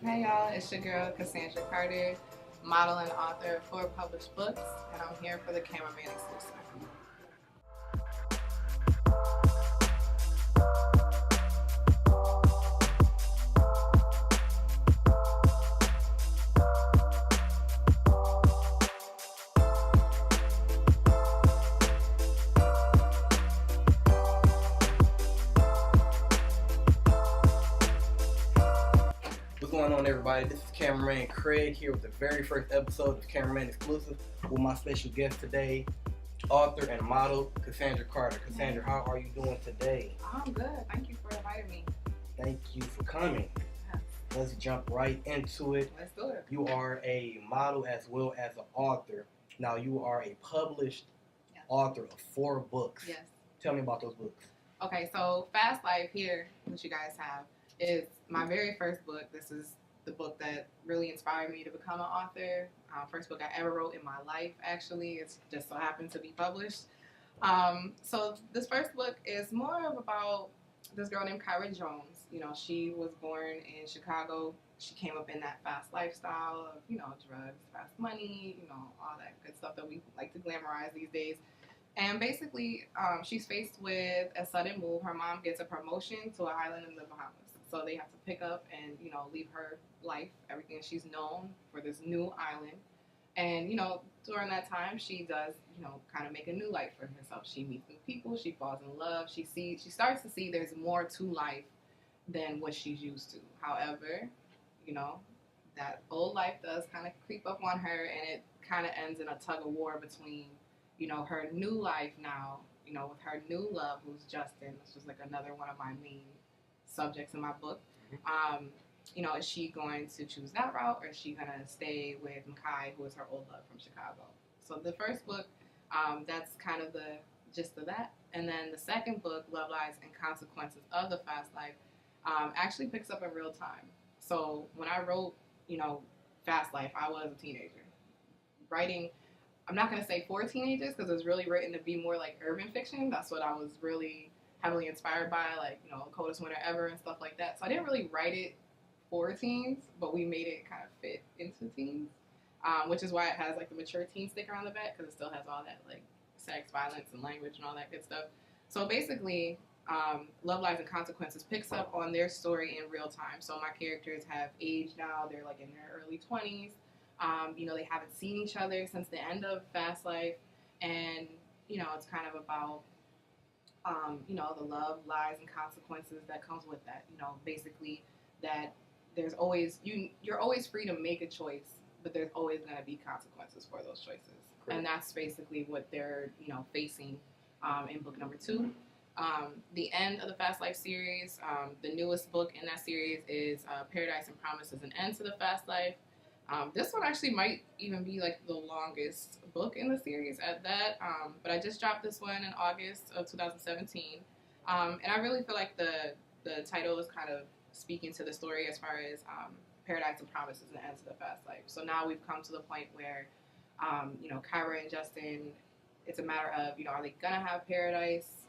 Hey y'all, it's your girl Cassandra Carter, model and author of 4 published books, and I'm here for the Cameraman exclusive. What's going on, everybody? This is Cameraman Craig here with the very first episode of Cameraman Exclusive with my special guest today, author and model Cassandra Carter. Cassandra, how are you doing today? I'm good. Thank you for inviting me. Thank you for coming. Yes. Let's jump right into it. Let's do it. You are a model as well as an author. Now, you are a published author of 4 books. Yes. Tell me about those books. Okay, so Fast Life here, which you guys have, is my very first book. This is the book that really inspired me to become an author. First book I ever wrote in my life, actually. It's just so happened to be published. So this first book is more of about this girl named Kyra Jones. You know, she was born in Chicago. She came up in that fast lifestyle of, drugs, fast money, all that good stuff that we like to glamorize these days. And basically, she's faced with a sudden move. Her mom gets a promotion to an island in the Bahamas. So they have to pick up and, leave her life, everything she's known for this new island. And, during that time, she does, kind of make a new life for herself. She meets new people. She falls in love. She starts to see there's more to life than what she's used to. However, that old life does kind of creep up on her, and it kind of ends in a tug of war between her new life now, with her new love, who's Justin. This was like another one of my main subjects in my book. Is she going to choose that route, or is she going to stay with Makai, who is her old love from Chicago? So the first book, that's kind of the gist of that. And then the second book, Love, Lies, and Consequences of the Fast Life, actually picks up in real time. So when I wrote, Fast Life, I was a teenager. Writing, I'm not going to say for teenagers because it was really written to be more like urban fiction. That's what I was really heavily inspired by, like, Coldest Winter Ever and stuff like that. So I didn't really write it for teens, but we made it kind of fit into teens, which is why it has, like, the mature teen sticker on the back, because it still has all that, like, sex, violence, and language and all that good stuff. So basically, Love, Lies, and Consequences picks up on their story in real time. So my characters have aged now. They're, like, in their early 20s. They haven't seen each other since the end of Fast Life, and, it's kind of about, the love, lies, and consequences that comes with that. Basically that there's always, you're always free to make a choice, but there's always going to be consequences for those choices. Correct. And that's basically what they're, facing in book number 2. The end of the Fast Life series, the newest book in that series is Paradise and Promises, an End to the Fast Life. This one actually might even be like the longest book in the series at that, but I just dropped this one in August of 2017, and I really feel like the title is kind of speaking to the story as far as Paradise and Promises and Ends of the Fast Life. So now we've come to the point where, Kyra and Justin, it's a matter of, are they going to have paradise,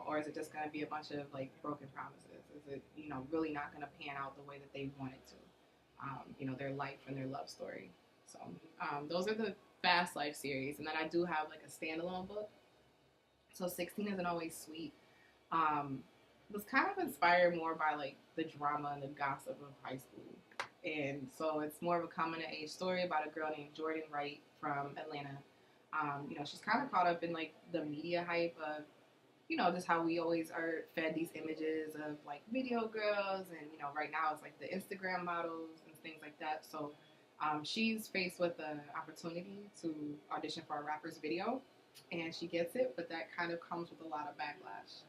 or is it just going to be a bunch of, like, broken promises? Is it, really not going to pan out the way that they want it to? Their life and their love story. So those are the Fast Life series. And then I do have, like, a standalone book. So 16 Isn't Always Sweet. Was kind of inspired more by, like, the drama and the gossip of high school. And so it's more of a coming-of-age story about a girl named Jordan Wright from Atlanta. She's kind of caught up in, like, the media hype of, just how we always are fed these images of, like, video girls, and, right now it's, like, the Instagram models and things like that. So she's faced with the opportunity to audition for a rapper's video, and she gets it, but that kind of comes with a lot of backlash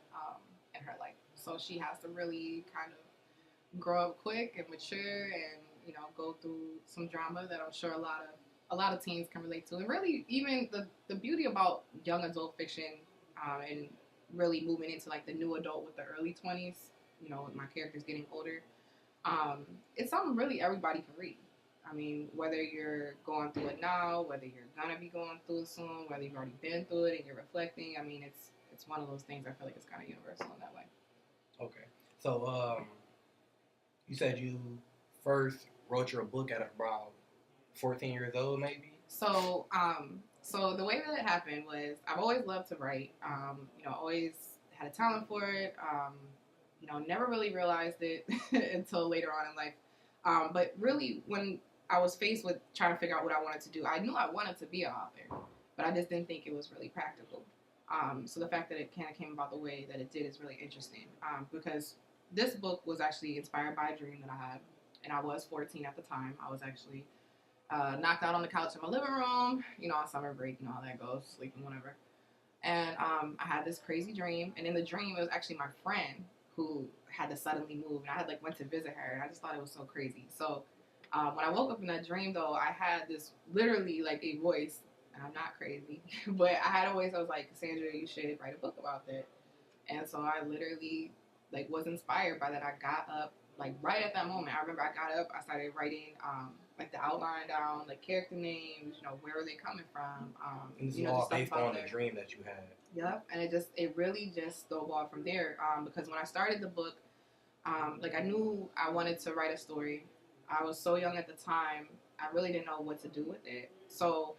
in her life. So she has to really kind of grow up quick and mature and, go through some drama that I'm sure a lot of teens can relate to. And really, even the beauty about young adult fiction and really moving into, like, the new adult with the early 20s, with my characters getting older, it's something really everybody can read. I mean, whether you're going through it now, whether you're going to be going through it soon, whether you've already been through it and you're reflecting, I mean, it's one of those things I feel like it's kind of universal in that way. Okay. So, you said you first wrote your book at about 14 years old, maybe? So the way that it happened was I've always loved to write. Always had a talent for it. Never really realized it until later on in life. But really, when I was faced with trying to figure out what I wanted to do, I knew I wanted to be an author, but I just didn't think it was really practical. So the fact that it kind of came about the way that it did is really interesting, because this book was actually inspired by a dream that I had, and I was 14 at the time. I was actually knocked out on the couch in my living room, on summer break, all that goes, sleeping, whatever. And I had this crazy dream, and in the dream, it was actually my friend who had to suddenly move, and I had went to visit her, and I just thought it was so crazy. So when I woke up in that dream, though, I had this literally a voice, and I'm not crazy, but I had a voice. I was like, Cassandra, you should write a book about that. And so I literally was inspired by that. I got up right at that moment. I remember I got up, I started writing the outline down, character names, where are they coming from? And this is all based on the dream that you had. Yep, and it really just snowballed from there. Because when I started the book, I knew I wanted to write a story. I was so young at the time, I really didn't know what to do with it. So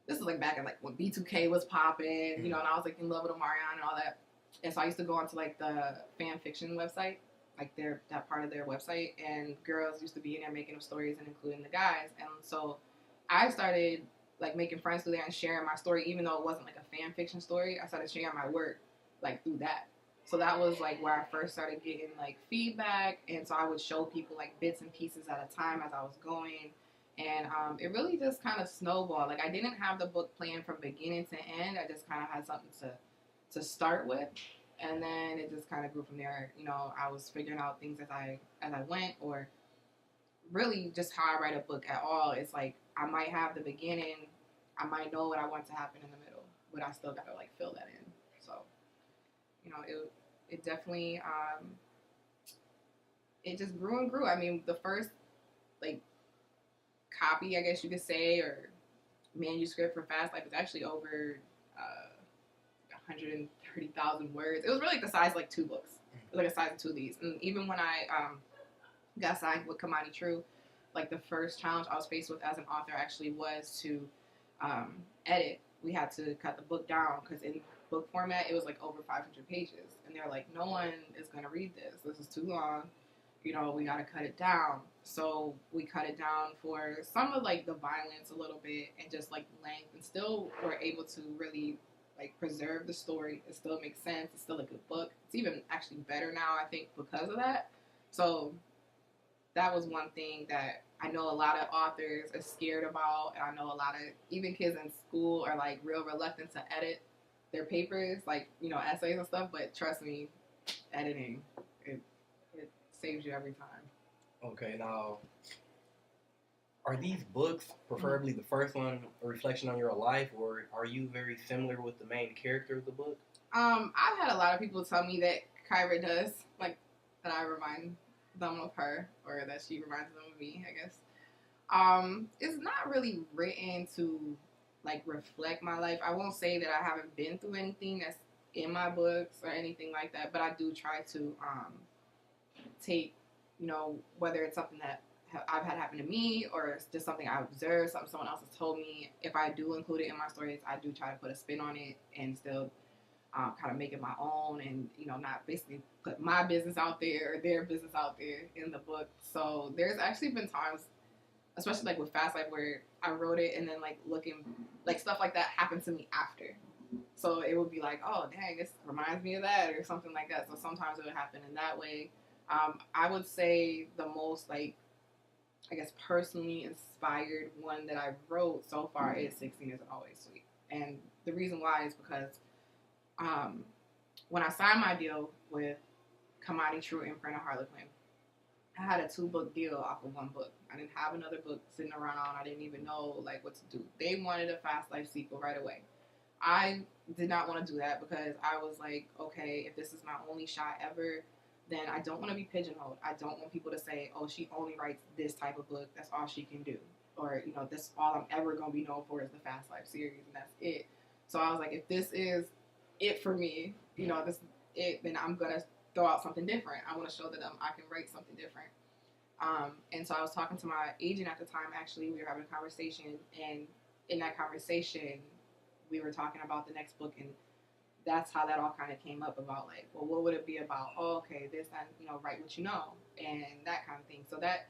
this is back at when B2K was popping, and I was in love with Omarion and all that. And so I used to go onto the fan fiction website, that part of their website, and girls used to be in there making up stories and including the guys. And so I started making friends through there and sharing my story, even though it wasn't a fan fiction story. I started sharing my work through that. So that was where I first started getting feedback, and so I would show people bits and pieces at a time as I was going, and it really just kind of snowballed. I didn't have the book planned from beginning to end. I just kind of had something to start with, and then it just kind of grew from there. I was figuring out things as I went, or really just how I write a book at all. It's I might have the beginning, I might know what I want to happen in the middle, but I still gotta fill that in. So it definitely it just grew and grew. I mean, the first copy, I guess you could say, or manuscript for Fast Life was actually over 130,000 words. It was really the size of 2 books. It was a size of 2 of these. And even when I got signed with Cameraman Craig, the first challenge I was faced with as an author actually was to edit. We had to cut the book down because in book format it was over 500 pages, and they're no one is going to read this. This is too long. We got to cut it down. So we cut it down for some of the violence a little bit and just length, and still were able to really preserve the story. It still makes sense. It's still a good book. It's even actually better now, I think, because of that. So that was one thing that I know a lot of authors are scared about, and I know a lot of even kids in school are real reluctant to edit their papers, essays and stuff. But trust me, editing it saves you every time. Okay, now are these books, preferably the first one, a reflection on your life, or are you very similar with the main character of the book? I've had a lot of people tell me that Kyra does, that I remind them of her, or that she reminds them of me, I guess. It's not really written to reflect my life. I won't say that I haven't been through anything that's in my books or anything like that, but I do try to take, whether it's something that I've had happen to me or it's just something I observed, something someone else has told me. If I do include it in my stories, I do try to put a spin on it and still kind of make it my own, and not basically put my business out there or their business out there in the book. So there's actually been times, especially with Fast Life, where I wrote it and then looking stuff like that happened to me after. So it would be oh dang, this reminds me of that or something like that. So sometimes it would happen in that way. I would say the most I guess personally inspired one that I wrote so far is 16 Isn't Always Sweet. And the reason why is because when I signed my deal with Commodity True Imprint and Harlequin, I had a 2-book deal off of 1 book. I didn't have another book sitting around on. I didn't even know what to do. They wanted a Fast Life sequel right away. I did not want to do that because I was okay, if this is my only shot ever, then I don't want to be pigeonholed. I don't want people to say, oh, she only writes this type of book. That's all she can do. Or, this all I'm ever going to be known for is the Fast Life series, and that's it. So I was if this is it for me, this is it, then I'm going to throw out something different. I want to show that I can write something different. And so I was talking to my agent at the time. Actually, we were having a conversation, and in that conversation, we were talking about the next book, and that's how that all kind of came up about like, well, what would it be about? Oh, okay, this, that, write what you know, and that kind of thing. So that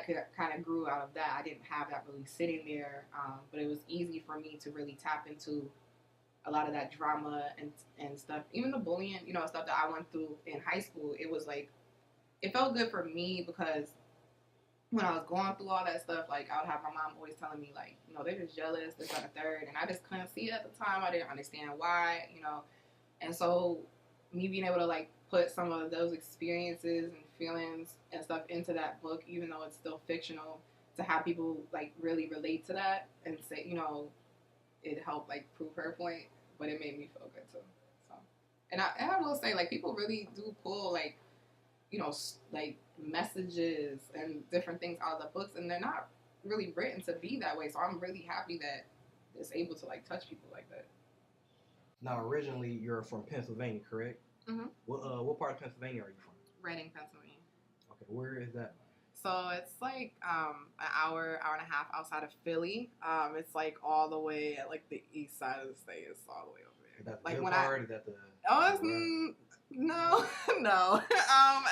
could kind of grew out of that. I didn't have that really sitting there, but it was easy for me to really tap into a lot of that drama and stuff. Even the bullying, stuff that I went through in high school. It was like, it felt good for me because when I was going through all that stuff, like, I would have my mom always telling me, like, they're just jealous, this, that, and the third, and I just couldn't see it at the time. I didn't understand why, and so me being able to, like, put some of those experiences and feelings and stuff into that book, even though it's still fictional, to have people, like, really relate to that and say, it helped, like, prove her point, but it made me feel good, too. So, and I will say, like, people really do pull, like, like messages and different things out of the books, and they're not really written to be that way. So I'm really happy that it's able to like touch people like that. Now, originally you're from Pennsylvania, correct? Mm-hmm. What part of Pennsylvania are you from? Reading, Pennsylvania. Okay, where is that? So it's like an hour and a half outside of Philly. It's like all the way at like the east side of the state. It's all the way over there. Is that like the when part? Is that the? Oh, it's no, no.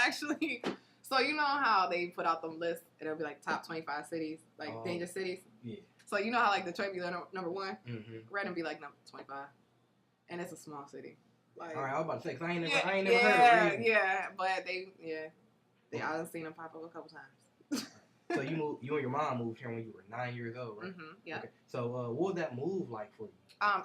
Actually, so you know how they put out them lists and it'll be like top 25 cities, like dangerous cities? Yeah. So you know how like Detroit be number one? Mm-hmm. Redden be like number 25. And it's a small city. Like, all right, I was about to say, 'cause I ain't never heard of it. Yeah, but I done seen them pop up a couple times. So you and your mom moved here when you were 9 years old, right? Mm-hmm, yeah. Okay. So what was that move like for you?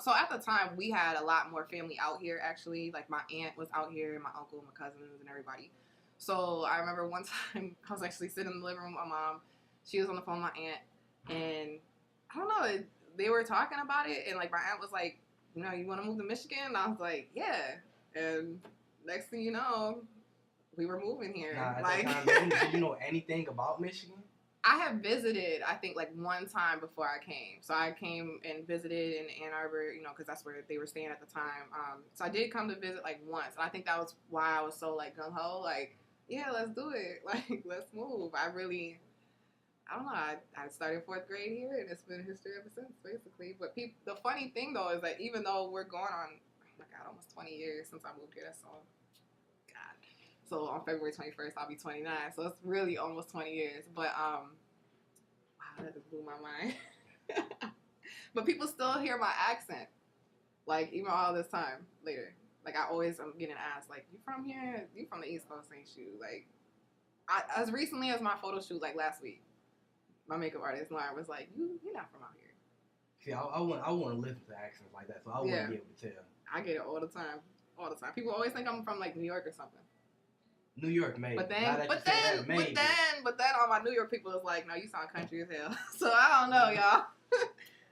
So at the time, we had a lot more family out here, actually. Like, my aunt was out here, and my uncle, my cousins, and everybody. So I remember one time, I was actually sitting in the living room with my mom. She was on the phone with my aunt, and I don't know, they were talking about it, and, like, my aunt was like, you want to move to Michigan? And I was like, yeah. And next thing you know, we were moving here. At that time, did you know anything about Michigan? I have visited, I think, like, one time before I came. So I came and visited in Ann Arbor, because that's where they were staying at the time. So I did come to visit, like, once. And I think that was why I was so, like, gung-ho. Like, yeah, let's do it. Like, let's move. I don't know. I started 4th grade here, and it's been history ever since, basically. But the funny thing, though, is that even though we're going on, oh, my God, almost 20 years since I moved here. That's all. God. So on February 21st, I'll be 29. So it's really almost 20 years. But, wow, that just blew my mind. But people still hear my accent. Like, even all this time later. Like, I always am getting asked, like, you from here? You from the East Coast, ain't you? Like, as recently as my photo shoot, like, last week, my makeup artist, Lauren, was like, you're not from out here. See, I want to listen to accents like that, so I wouldn't be able to tell. I get it all the time. All the time. People always think I'm from, like, New York or something. New York, maybe. But then all my New York people is like, no, you sound country as hell. So I don't know, y'all.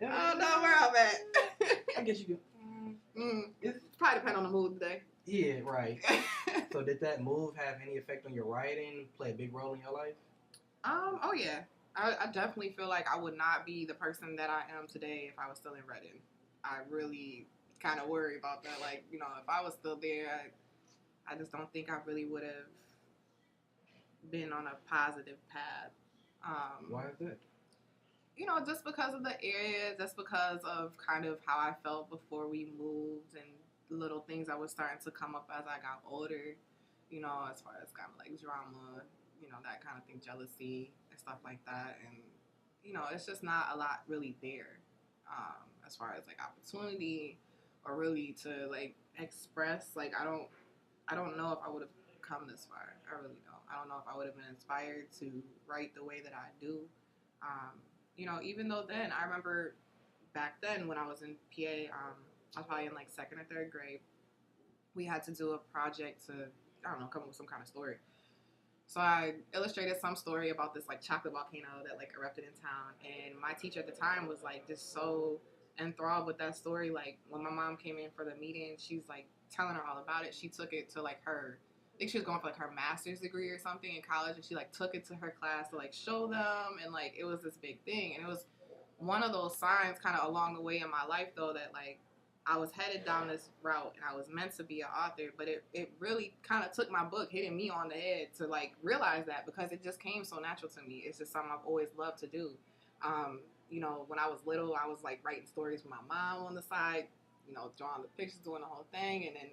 I don't know where I'm at. I guess you can. It's probably depend on the mood today. Yeah, right. So did that move have any effect on your writing? Play a big role in your life? Oh yeah. I definitely feel like I would not be the person that I am today if I was still in Reading. I really kind of worry about that. Like, if I was still there, I just don't think I really would have been on a positive path. Why is that? Just because of the area, just because of kind of how I felt before we moved and little things that were starting to come up as I got older, as far as kind of like drama, that kind of thing, jealousy and stuff like that. And, it's just not a lot really there as far as like opportunity or really to like express. Like, I don't know if I would have come this far. I really don't. I don't know if I would have been inspired to write the way that I do. Even though then, I remember back then when I was in PA, I was probably in like 2nd or 3rd grade, we had to do a project to, I don't know, come up with some kind of story. So I illustrated some story about this like chocolate volcano that like erupted in town. And my teacher at the time was like just so enthralled with that story. Like when my mom came in for the meeting, she's like telling her all about it. She took it to like I think she was going for like her master's degree or something in college, and she like took it to her class to like show them, and like it was this big thing. And it was one of those signs kind of along the way in my life though that like I was headed down this route and I was meant to be an author, but it really kind of took my book hitting me on the head to like realize that, because it just came so natural to me. It's just something I've always loved to do. You know, when I was little, I was like writing stories with my mom on the side, you know, drawing the pictures, doing the whole thing. And then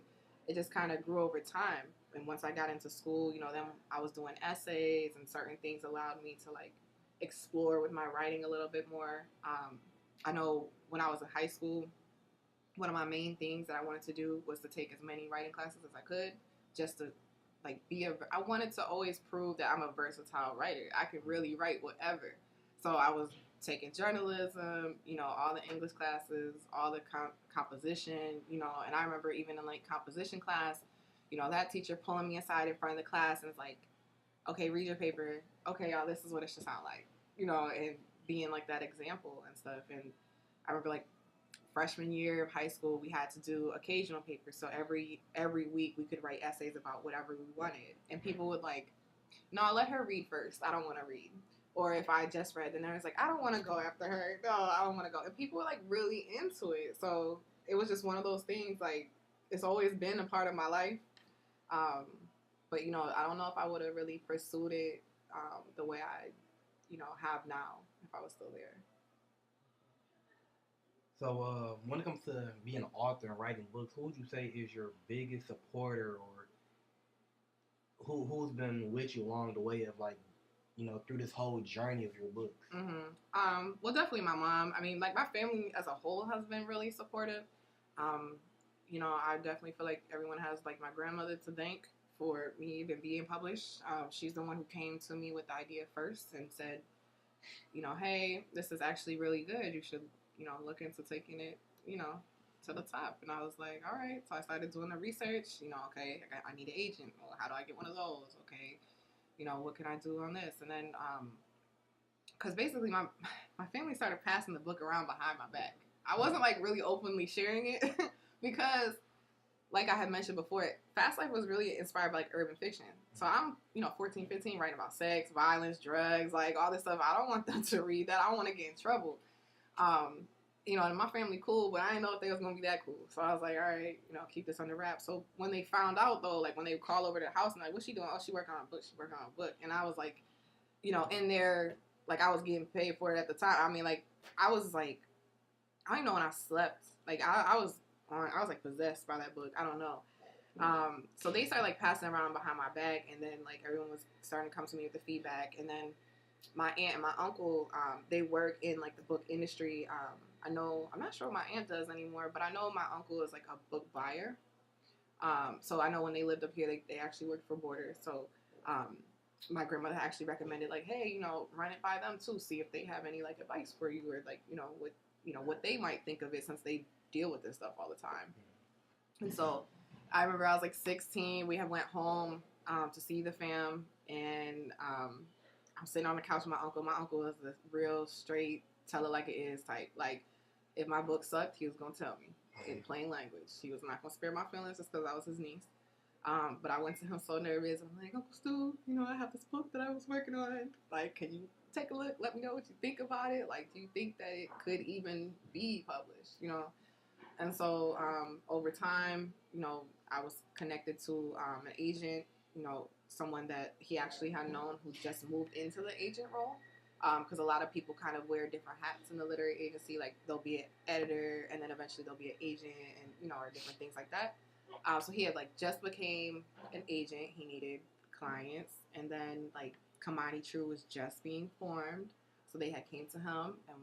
it just kind of grew over time. And once I got into school, you know, then I was doing essays, and certain things allowed me to like explore with my writing a little bit more. I know when I was in high school, one of my main things that I wanted to do was to take as many writing classes as I could, just to like I wanted to always prove that I'm a versatile writer. I could really write whatever. So I was taking journalism, you know, all the English classes, all the composition, you know, and I remember even in like composition class, you know, that teacher pulling me aside in front of the class and it's like, okay, read your paper. Okay, y'all, this is what it should sound like, you know, and being like that example and stuff. And I remember like freshman year of high school, we had to do occasional papers. So every week we could write essays about whatever we wanted. And people would like, no, let her read first. I don't want to read. Or if I just read, then there was like, I don't want to go after her. No, I don't want to go. And people were like really into it. So it was just one of those things. Like, it's always been a part of my life. But you know, I don't know if I would have really pursued it the way I, you know, have now if I was still there. So when it comes to being an author and writing books, who would you say is your biggest supporter, or who's been with you along the way of like, you know, through this whole journey of your books? Well, definitely my mom. I mean, like my family as a whole has been really supportive. You know, I definitely feel like everyone has like my grandmother to thank for me even being published. She's the one who came to me with the idea first and said, you know, hey, this is actually really good. You should, you know, look into taking it, you know, to the top. And I was like, all right. So I started doing the research. You know, okay, I need an agent. Well, how do I get one of those? Okay, you know, what can I do on this? And then, because basically my family started passing the book around behind my back. I wasn't like really openly sharing it because, like I had mentioned before, Fast Life was really inspired by like urban fiction. So I'm, you know, 14, 15, writing about sex, violence, drugs, like all this stuff. I don't want them to read that. I don't want to get in trouble. You know, and my family cool, but I didn't know if they was gonna be that cool. So I was like, all right, you know, keep this under wraps. So when they found out though, like when they would call over to the house and like, what's she doing? Oh, she working on a book. She working on a book. And I was like, you know, in there, like I was getting paid for it at the time. I mean, like I was like, I don't even know when I slept. Like I was like possessed by that book. I don't know. So they started like passing around behind my back, and then like everyone was starting to come to me with the feedback, and then my aunt and my uncle, they work in like the book industry. I'm not sure what my aunt does anymore, but I know my uncle is like a book buyer. So I know when they lived up here, they actually worked for Borders. So my grandmother actually recommended like, hey, you know, run it by them too, see if they have any like advice for you, or like, you know what they might think of it, since they deal with this stuff all the time. And so I remember I was like 16. We went home to see the fam, and I'm sitting on the couch with my uncle. My uncle was the real straight, tell it like it is type. Like, if my book sucked, he was going to tell me in plain language. He was not going to spare my feelings just because I was his niece. But I went to him so nervous. I'm like, Uncle Stu, you know, I have this book that I was working on. Like, can you take a look? Let me know what you think about it. Like, do you think that it could even be published, you know? And so over time, you know, I was connected to an agent, you know, someone that he actually had known who just moved into the agent role. Because a lot of people kind of wear different hats in the literary agency. Like, they'll be an editor, and then eventually they'll be an agent, and, you know, or different things like that. So he had, like, just became an agent. He needed clients. And then, like, Kamani True was just being formed. So they had came to him and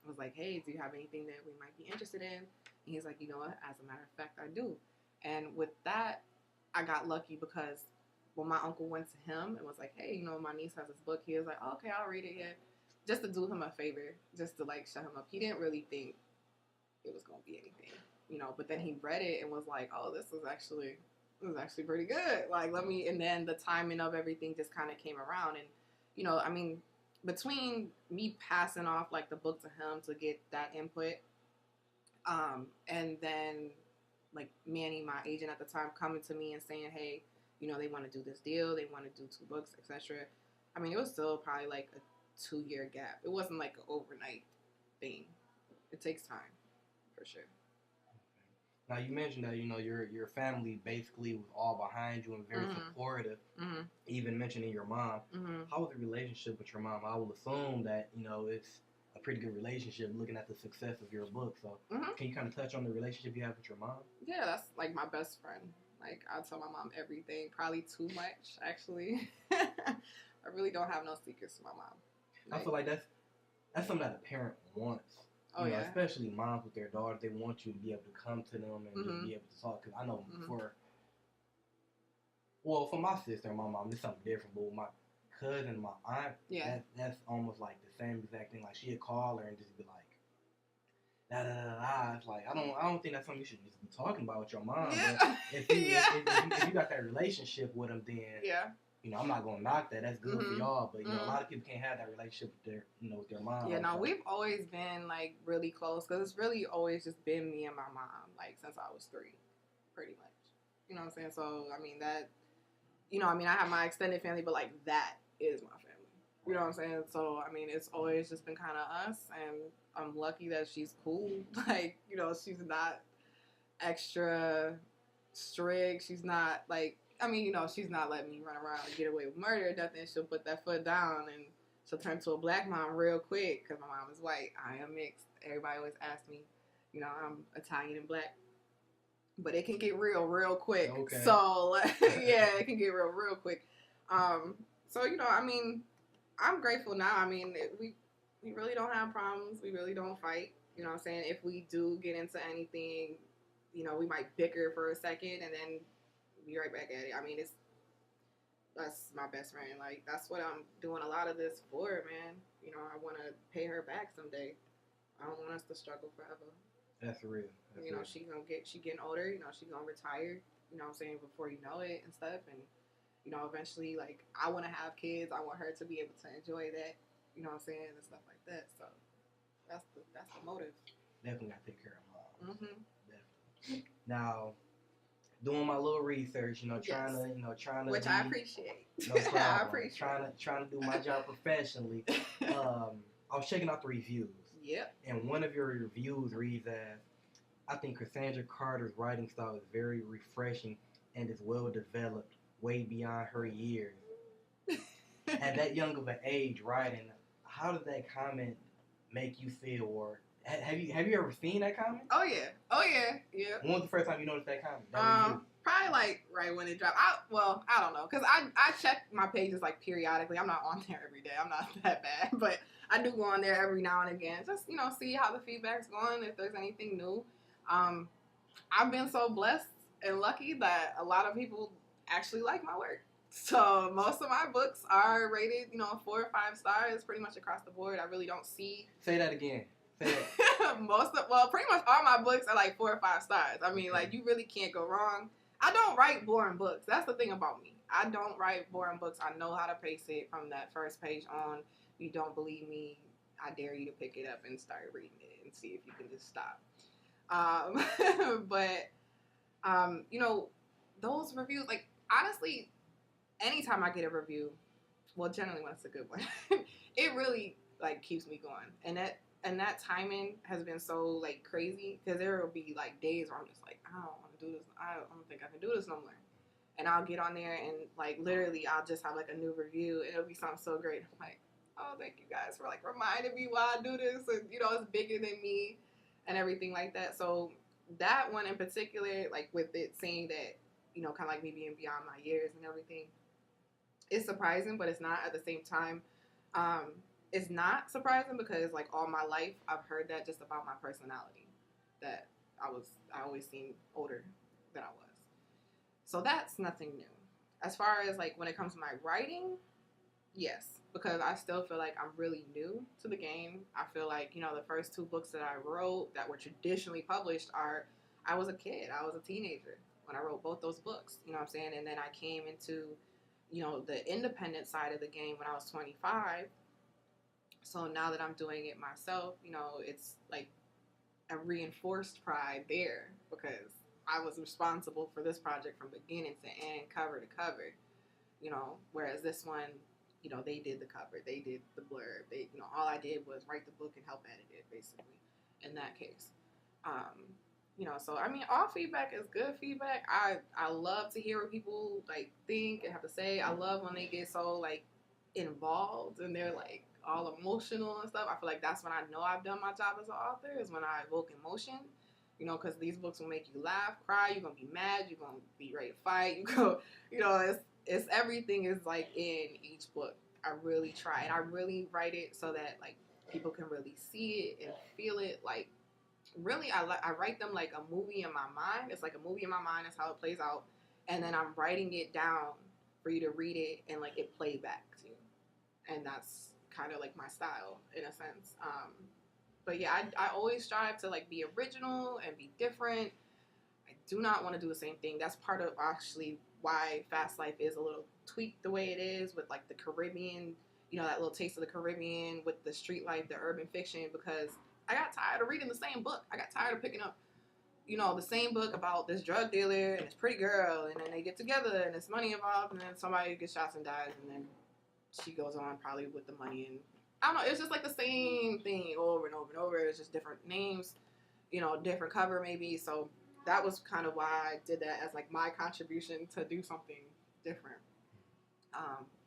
was like, hey, do you have anything that we might be interested in? And he's like, you know what? As a matter of fact, I do. And with that, I got lucky because when my uncle went to him and was like, hey, you know, my niece has this book, he was like, oh, okay, I'll read it here. Just to do him a favor, just to, like, shut him up. He didn't really think it was going to be anything, you know. But then he read it and was like, oh, this is actually pretty good. Like, and then the timing of everything just kind of came around. And, you know, I mean, between me passing off, like, the book to him to get that input, and then, like, Manny, my agent at the time, coming to me and saying, hey, you know, they want to do this deal, they want to do 2 books, etc. I mean, it was still probably like a 2-year gap. It wasn't like an overnight thing. It takes time, for sure. Now you mentioned that your family basically was all behind you and very supportive. Even mentioning your mom. How was the relationship with your mom? I will assume that it's a pretty good relationship looking at the success of your book. So can you kind of touch on the relationship you have with your mom? Yeah, that's like my best friend. Like I tell my mom everything, probably too much actually. I really don't have no secrets to my mom. I feel like that's something that a parent wants. Especially moms with their daughters, they want you to be able to come to them and just be able to talk. Because I know for my sister and my mom, it's something different. But with my cousin and my aunt, that's almost like the same exact thing. Like she'd call her and just be like, da da da da. It's like I don't think that's something you should just be talking about with your mom. Yeah. But if you got that relationship with them, then I'm not gonna knock that. That's good for y'all. But a lot of people can't have that relationship with their mom. Yeah, no, we've always been like really close because it's really always just been me and my mom like since I was 3, pretty much. You know what I'm saying? So I mean that. I have my extended family, but like that is my family. You know what I'm saying? So I mean, it's always just been kind of us, and I'm lucky that she's cool. Like she's not extra strict. She's not like. She's not letting me run around and get away with murder or nothing. She'll put that foot down and she'll turn to a black mom real quick because my mom is white. I am mixed. Everybody always asks me, I'm Italian and black. But it can get real quick. Okay. So, it can get real quick. I'm grateful now. We really don't have problems. We really don't fight. You know what I'm saying? If we do get into anything, we might bicker for a second and then be right back at it. That's my best friend. Like, that's what I'm doing a lot of this for, man. I want to pay her back someday. I don't want us to struggle forever. That's real. She getting older. She's gonna retire. You know what I'm saying, before you know it and stuff. And eventually, like, I want to have kids. I want her to be able to enjoy that. You know what I'm saying, and stuff like that. So that's the motive. Definitely gotta take care of mom. Definitely. Now, doing my little research, trying to which I appreciate. No problem. I appreciate. Trying to do my job professionally. I was checking out the reviews. Yep. And one of your reviews reads as, I think Cassandra Carter's writing style is very refreshing and is well developed, way beyond her years. At that young of an age writing, how did that comment make you feel? Or have you ever seen that comment? Oh yeah. When was the first time you noticed that comment? Probably like right when it dropped. I don't know, because I check my pages like periodically. I'm not on there every day. I'm not that bad, but I do go on there every now and again, just see how the feedback's going, if there's anything new. I've been so blessed and lucky that a lot of people actually like my work. So most of my books are rated, 4 or 5 stars, pretty much across the board. I really don't see. Say that again. Pretty much all my books are like 4 or 5 stars. Like, you really can't go wrong. I don't write boring books. That's the thing about me. I don't write boring books. I know how to pace it from that first page on. You don't believe me, I dare you to pick it up and start reading it and see if you can just stop. Those reviews, like, honestly, anytime I get a review, well, generally when it's a good one, it really, like, keeps me going. And that timing has been so, like, crazy, because there will be, like, days where I'm just like, I don't want to do this. I don't think I can do this no more. And I'll get on there and, like, literally I'll just have, like, a new review, and it'll be something so great. I'm like, oh, thank you guys for, like, reminding me why I do this. And, it's bigger than me and everything like that. So that one in particular, like, with it saying that, kind of like me being beyond my years and everything, it's surprising, but it's not at the same time. It's not surprising because, like, all my life I've heard that just about my personality, that I always seemed older than I was. So that's nothing new. As far as, like, when it comes to my writing, yes, because I still feel like I'm really new to the game. I feel like, the first 2 books that I wrote that were traditionally published I was a kid. I was a teenager when I wrote both those books, you know what I'm saying? And then I came into, the independent side of the game when I was 25. So now that I'm doing it myself, it's like a reinforced pride there because I was responsible for this project from beginning to end, cover to cover, whereas this one, they did the cover, they did the blurb, they, all I did was write the book and help edit it, basically, in that case. So I mean, all feedback is good feedback. I love to hear what people like think and have to say. I love when they get so like involved and they're like all emotional and stuff. I feel like that's when I know I've done my job as an author, is when I evoke emotion. Because these books will make you laugh, cry. You're gonna be mad. You're gonna be ready to fight. It's everything is like in each book. I really try, and I really write it so that like people can really see it and feel it. Like really, I write them like a movie in my mind. It's like a movie in my mind. That's how it plays out, and then I'm writing it down for you to read it and like it play back to you, and that's kind of like my style in a sense. But yeah, I always strive to like be original and be different. I do not want to do the same thing. That's part of actually why Fast Life is a little tweaked the way it is, with like the Caribbean, that little taste of the Caribbean with the street life, the urban fiction, because I got tired of reading the same book. I got tired of picking up, the same book about this drug dealer and this pretty girl, and then they get together and there's money involved, and then somebody gets shot and dies, and then she goes on probably with the money, and I don't know, it's just like the same thing over and over and over. It's just different names, different cover maybe. So that was kind of why I did that as like my contribution to do something different.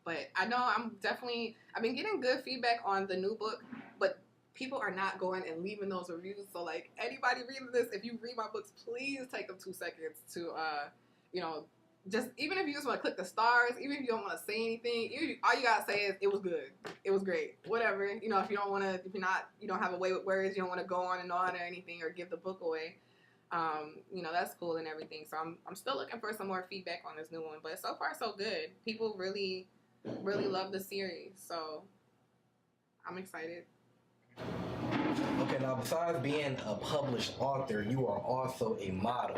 But I know I've been getting good feedback on the new book, but people are not going and leaving those reviews. So like anybody reading this, if you read my books, please take them 2 seconds to, just even if you just want to click the stars, even if you don't want to say anything, all you gotta say is it was good, it was great, whatever. If you don't want to, if you're not, you don't have a way with words, you don't want to go on and on or anything or give the book away. That's cool and everything. So I'm still looking for some more feedback on this new one, but so far so good. People really, really love the series, so I'm excited. Okay, now besides being a published author, you are also a model.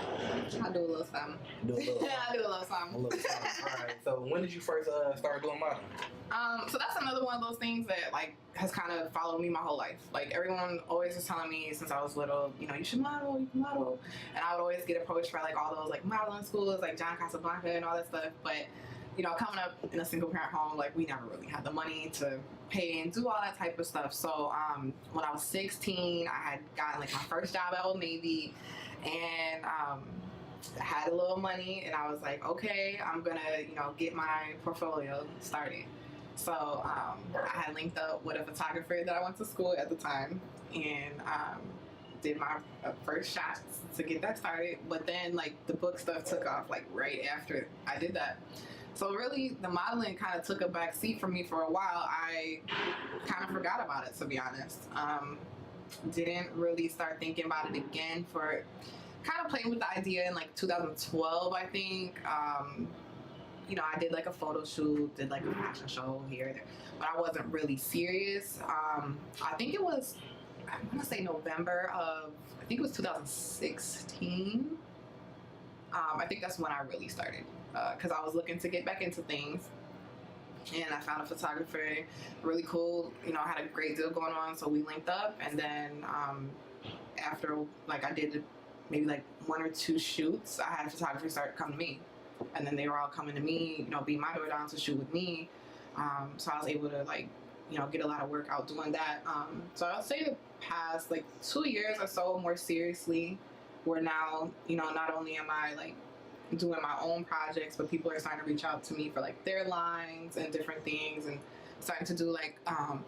I do a little something. I do a little something. A little something. All right. So when did you first start doing modeling? So that's another one of those things that like has kind of followed me my whole life. Like everyone always was telling me since I was little, you should model, you can model, and I would always get approached by like all those like modeling schools, like John Casablanca and all that stuff. But coming up in a single parent home, like we never really had the money to pay and do all that type of stuff. So when I was 16, I had gotten like my first job at Old Navy, and I had a little money, and I was like, okay, I'm gonna get my portfolio started. So I had linked up with a photographer that I went to school at the time, and did my first shots to get that started. But then like the book stuff took off like right after I did that. So really, the modeling kind of took a back seat for me for a while. I kind of forgot about it, to be honest. Didn't really start thinking about it again for kind of playing with the idea in like 2012, I think. I did like a photo shoot, did like a fashion show here and there, but I wasn't really serious. I think it was, I want to say November of, I think it was 2016. I think that's when I really started. Because I was looking to get back into things, and I found a photographer, really cool. I had a great deal going on, so we linked up. And then after like I did maybe like 1 or 2 shoots, I had photographers start coming to me, and then they were all coming to me, beat my door down to shoot with me. So I was able to like get a lot of work out doing that. So I'll say the past like 2 years or so more seriously, where now not only am I like doing my own projects, but people are starting to reach out to me for like their lines and different things, and starting to do like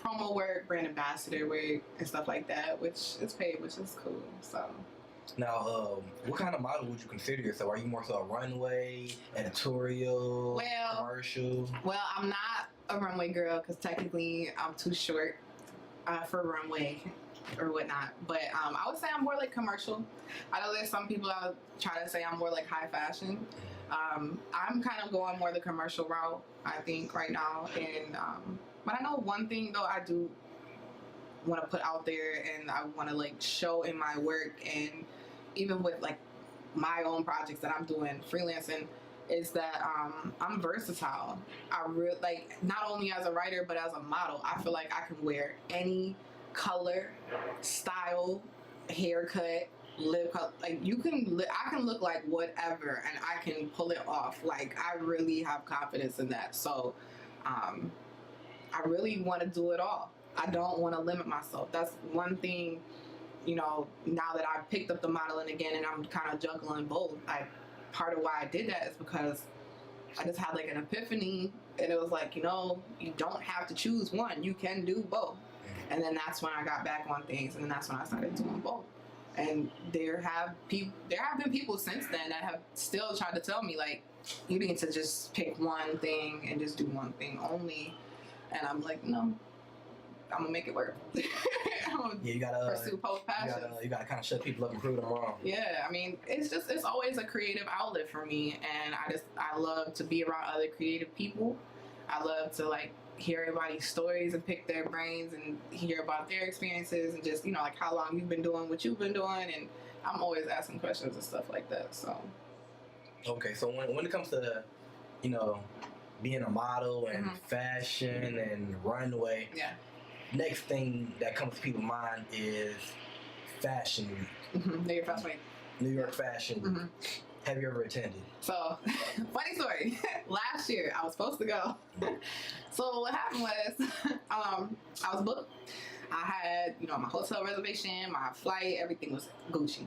promo work, brand ambassador work, and stuff like that, which is paid, which is cool. So now, what kind of model would you consider yourself? Are you more so a runway, editorial, commercial? Well, I'm not a runway girl because technically I'm too short for runway or whatnot, but I would say I'm more like commercial. I know there's some people that would try to say I'm more like high fashion. I'm kind of going more the commercial route, I think, right now. And but I know one thing though I do want to put out there, and I want to like show in my work, and even with like my own projects that I'm doing freelancing, is that I'm versatile. I really like, not only as a writer but as a model. I feel like I can wear any color, style, haircut, lip color. Like I can look like whatever, and I can pull it off. Like I really have confidence in that. So I really want to do it all. I don't want to limit myself. That's one thing you know, now that I've picked up the modeling again and I'm kind of juggling both, part of why I did that is because I just had like an epiphany, and it was like, you know, you don't have to choose one. You can do both. And then that's when I got back on things, and then that's when I started doing both. And there have been people since then that have still tried to tell me, like, you need to just pick one thing and just do one thing only. And I'm like, no, I'm gonna make it work. You gotta pursue both passions. You gotta kind of shut people up and prove them wrong. Yeah, I mean, it's always a creative outlet for me, and I love to be around other creative people. I love to like hear everybody's stories and pick their brains and hear about their experiences and just, you know, like how long you've been doing what you've been doing, and I'm always asking questions and stuff like that. So okay, so when it comes to, you know, being a model and fashion and runway, next thing that comes to people's mind is Fashion Week. New York Fashion Week. Have you ever attended? So, funny story. Last year, I was supposed to go. So what happened was, I was booked. I had, you know, my hotel reservation, my flight, everything was Gucci.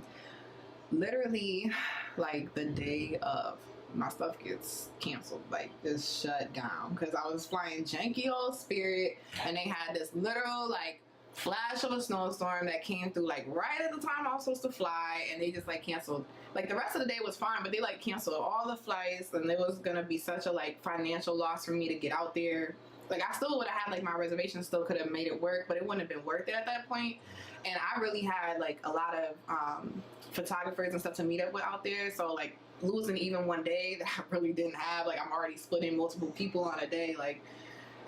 Literally, like the day of, my stuff gets canceled, like just shut down, because I was flying janky old Spirit, and they had this literal like flash of a snowstorm that came through like right at the time I was supposed to fly, and they just like canceled. Like the rest of the day was fine, but they like canceled all the flights, and it was gonna be such a like financial loss for me to get out there. Like I still would have had like my reservation, still could have made it work, but it wouldn't have been worth it at that point. And I really had like a lot of photographers and stuff to meet up with out there, so like losing even one day that I really didn't have, like I'm already splitting multiple people on a day, like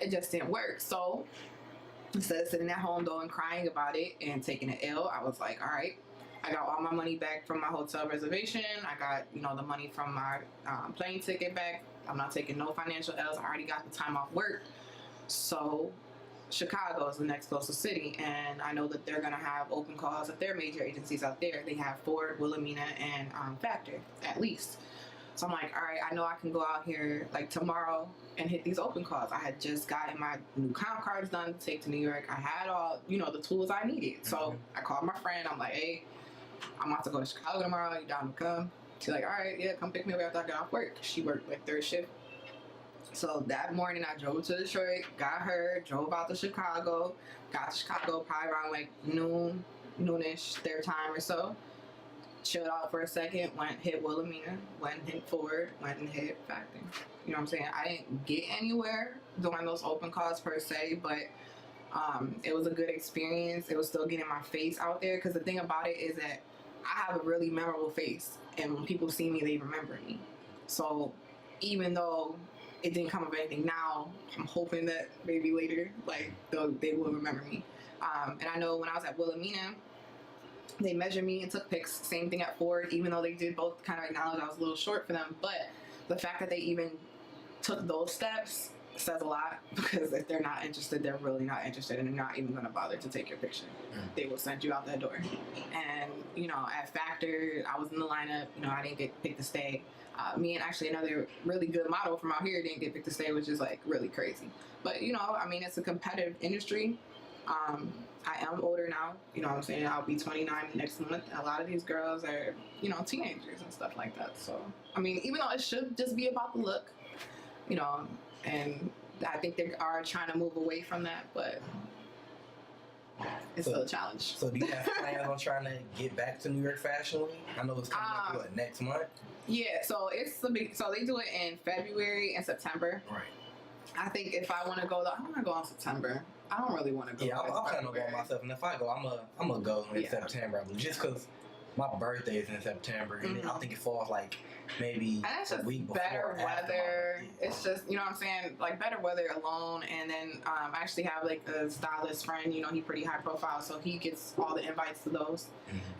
it just didn't work. So instead of sitting at home though and crying about it and taking it ill, I was like, all right, I got all my money back from my hotel reservation. I got, you know, the money from my plane ticket back. I'm not taking no financial L's. I already got the time off work. So Chicago is the next closest city, and I know that they're going to have open calls at their major agencies out there. They have Ford, Wilhelmina, and Factor, at least. So I'm like, all right, I know I can go out here like tomorrow and hit these open calls. I had just gotten my new comp cards done to take to New York. I had all, you know, the tools I needed. So I called my friend. I'm like, hey, I'm about to go to Chicago tomorrow. You down to come? She's like, all right, yeah, come pick me up after I get off work. She worked like third shift. So that morning I drove to Detroit, got her, drove out to Chicago, got to Chicago probably around like noonish, their time or so. Chilled out for a second, went hit Wilhelmina, went hit Ford, went and hit Factor. You know what I'm saying? I didn't get anywhere during those open calls per se, but it was a good experience. It was still getting my face out there, because the thing about it is that I have a really memorable face, and when people see me, they remember me. So even though it didn't come of anything now, I'm hoping that maybe later, like, they will remember me. And I know when I was at Wilhelmina, they measured me and took pics. Same thing at Ford, even though they did both kind of acknowledge I was a little short for them. But the fact that they even took those steps says a lot, because if they're not interested, they're really not interested, and they're not even going to bother to take your picture. They will send you out that door. And, you know, at Factor, I was in the lineup. You know, I didn't get picked to stay. Me and actually another really good model from out here didn't get picked to stay, which is like really crazy. But, you know, I mean, it's a competitive industry. I am older now, you know what I'm saying? I'll be 29 next month. A lot of these girls are, you know, teenagers and stuff like that. So, I mean, even though it should just be about the look, you know, and I think they are trying to move away from that, but it's still a challenge. So do you have plans on trying to get back to New York Fashion Week? I know it's coming up next month. Yeah, so so they do it in February and September. Right. I think if I want to go, I want to go in September. I don't really want to go. Yeah, I'm planning on going myself, and if I go, I'm gonna go in September, just because my birthday is in September, and I think it falls like maybe a week before. Better weather. It's just, you know what I'm saying, like better weather alone. And then I actually have like a stylist friend, you know, he's pretty high profile, so he gets all the invites to those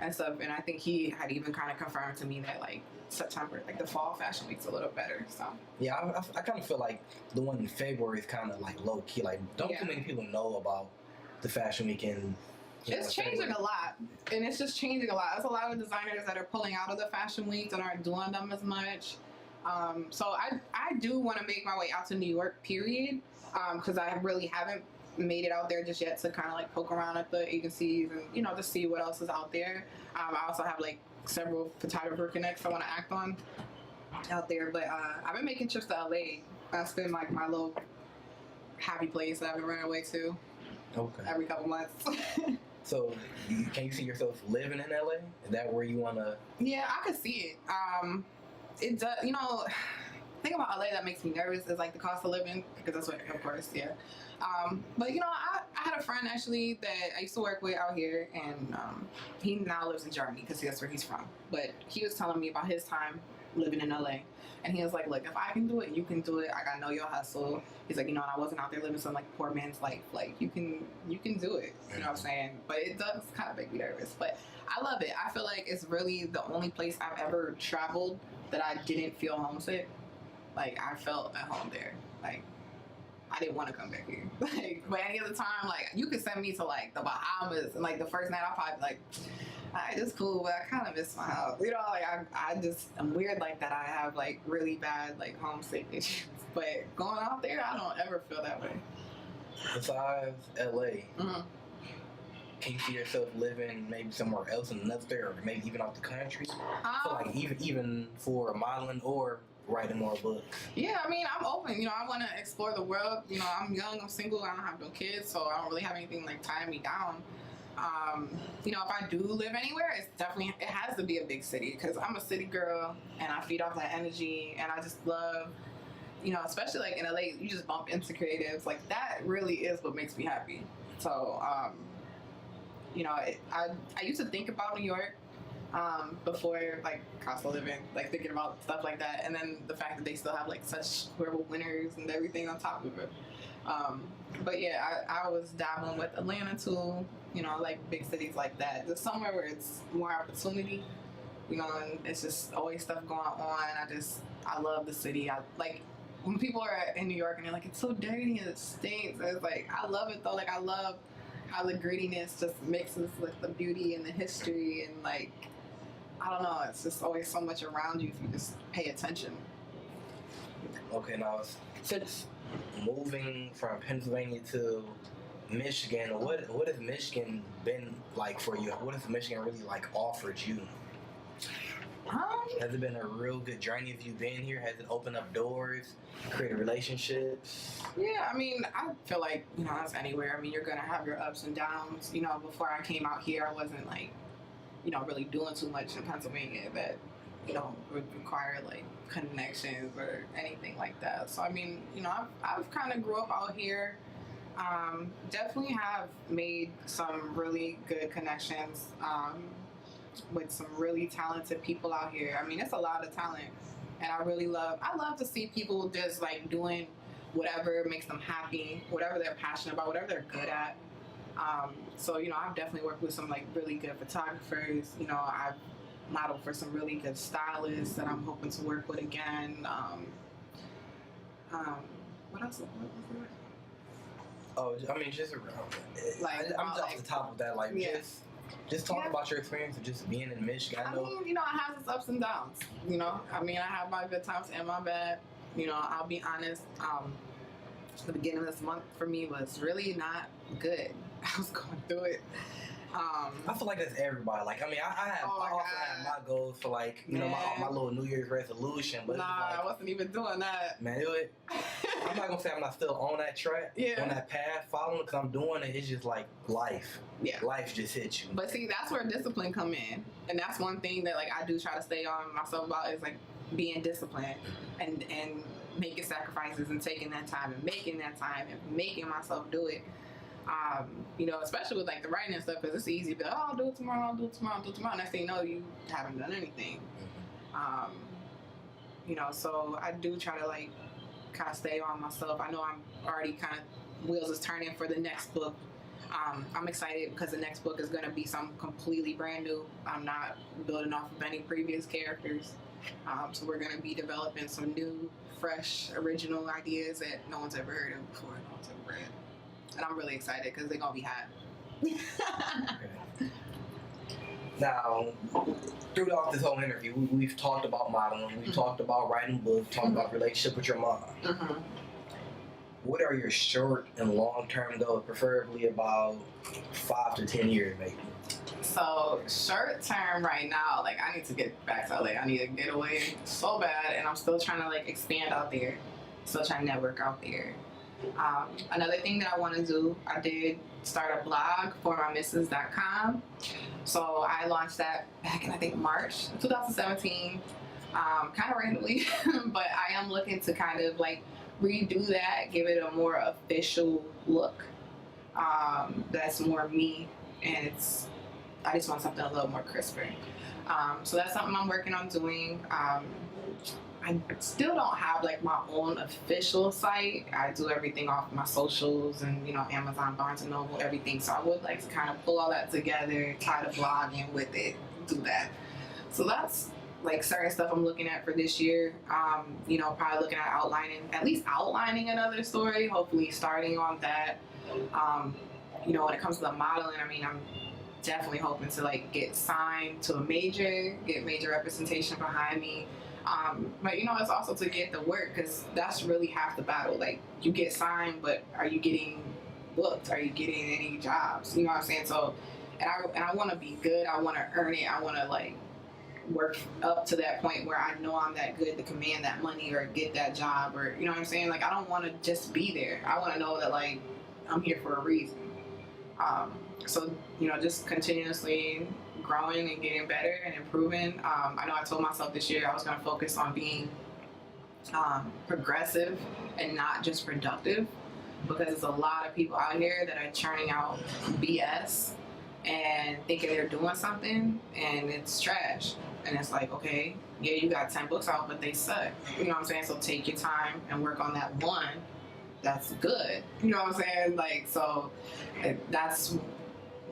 and stuff. And I think he had even kind of confirmed to me that like September, like the fall fashion week's a little better. So yeah, I kind of feel like the one in February is kind of like low key. Like, don't too many people know about the fashion week in. It's changing a lot, and it's just changing a lot. There's a lot of designers that are pulling out of the fashion weeks and aren't doing them as much. So I do want to make my way out to New York, period, because I really haven't made it out there just yet to kind of like poke around at the agencies and just see what else is out there. I also have like several photographer connects I want to act on out there, but I've been making trips to LA. That's been like my little happy place that I've been running away to. Okay. Every couple months. So, can you see yourself living in LA? Is that where you want to? Yeah, I could see it. It does. Thing about LA that makes me nervous is like the cost of living, because that's what, of course, yeah. But I had a friend actually that I used to work with out here, and he now lives in Germany because that's where he's from. But he was telling me about his time living in LA, and he was like, "Look, if I can do it, you can do it. Like, I know your hustle." He's like, and I wasn't out there living some like poor man's life. Like, you can do it. You know what I'm saying? But it does kind of make me nervous. But I love it. I feel like it's really the only place I've ever traveled that I didn't feel homesick. Like, I felt at home there. Like, I didn't want to come back here. Like, but any other time, like, you could send me to like the Bahamas, and like the first night I'll probably be like, all right, it's cool, but I kind of miss my house. Like, I'm weird like that. I have like really bad like homesick issues. But going out there, I don't ever feel that way. Besides LA, can you see yourself living maybe somewhere else in another state, or maybe even off the country? So like even for modeling or writing more books. Yeah, I mean, I'm open. I want to explore the world. I'm young, I'm single, I don't have no kids, so I don't really have anything like tying me down. If I do live anywhere, it has to be a big city, because I'm a city girl and I feed off that energy, and I just love, especially like in LA, you just bump into creatives. Like, that really is what makes me happy. So, I used to think about New York before like cost of living, like thinking about stuff like that, and then the fact that they still have like such horrible winters and everything on top of it. But yeah, I was dabbling with Atlanta too, like big cities like that, just somewhere where it's more opportunity, and it's just always stuff going on. I love the city. I like when people are in New York and they're like, it's so dirty and it stinks. It's like, I love it though. Like, I love how the grittiness just mixes with the beauty and the history, and like, I don't know, it's just always so much around you if you just pay attention. Okay, now since moving from Pennsylvania to Michigan, what has Michigan been like for you? What has Michigan really like offered you? Has it been a real good journey if you've been here? Has it opened up doors, created relationships? Yeah, I mean, I feel like, that's anywhere. I mean, you're going to have your ups and downs. Before I came out here, I wasn't like, really doing too much in Pennsylvania that, would require like connections or anything like that. So, I mean, I've kind of grew up out here. Definitely have made some really good connections with some really talented people out here. I mean, it's a lot of talent, and I love to see people just like doing whatever makes them happy, whatever they're passionate about, whatever they're good at. So, I've definitely worked with some like really good photographers. I've modeled for some really good stylists that I'm hoping to work with again. What else? What was it? Oh, I mean, just like I'm just off the top of that, like just talk about your experience of just being in Michigan. I mean, it has its ups and downs. I mean, I have my good times and my bad. I'll be honest. The beginning of this month for me was really not good. I was going through it. I feel like that's everybody. Like, I mean, I also have my goals for like, my little New Year's resolution. But I wasn't even doing that. Man, I'm not gonna say I'm not still on that track, on that path, following, because I'm doing it. It's just like life. Yeah, life just hits you. But see, that's where discipline come in, and that's one thing that like I do try to stay on myself about, is like being disciplined and making sacrifices and taking that time and making that time and making myself do it. Especially with like the writing and stuff, because it's easy to be like, oh, I'll do it tomorrow, I'll do it tomorrow, I'll do it tomorrow. Next thing you know, you haven't done anything. So I do try to like kind of stay on myself. I know I'm already kind of wheels is turning for the next book. I'm excited because the next book is going to be something completely brand new. I'm not building off of any previous characters. So we're going to be developing some new, fresh, original ideas that no one's ever heard of before, no one's ever read. And I'm really excited because they're going to be hot. Now, throughout this whole interview, we've talked about modeling, we've talked about writing books, talked about relationship with your mom. what are your short and long term goals, preferably about 5 to 10 years, maybe? So short term right now, like I need to get back to LA. I need to get away so bad, and I'm still trying to like expand out there. Still trying to network out there. Another thing that I want to do, I did start a blog for mymisses.com. So I launched that back in I think March 2017, kind of randomly, but I am looking to kind of like redo that, give it a more official look. That's more me, and I just want something a little more crisper. So that's something I'm working on doing. I still don't have like my own official site. I do everything off my socials and Amazon, Barnes and Noble, everything. So I would like to kind of pull all that together, tie the blog in with it, do that. So that's like certain stuff I'm looking at for this year. Probably looking at at least outlining another story. Hopefully starting on that. When it comes to the modeling, I mean, I'm definitely hoping to like get signed to a major, get major representation behind me. But it's also to get the work, because that's really half the battle. Like, you get signed, but are you getting booked? Are you getting any jobs? You know what I'm saying? So, and I want to be good. I want to earn it. I want to like work up to that point where I know I'm that good to command that money or get that job, or you know what I'm saying? Like, I don't want to just be there. I want to know that like I'm here for a reason. So just continuously growing and getting better and improving. I know I told myself this year I was going to focus on being progressive and not just productive, because there's a lot of people out here that are churning out BS and thinking they're doing something, and it's trash. And it's like, okay, yeah, you got 10 books out, but they suck. You know what I'm saying? So take your time and work on that one that's good. You know what I'm saying? Like, so that's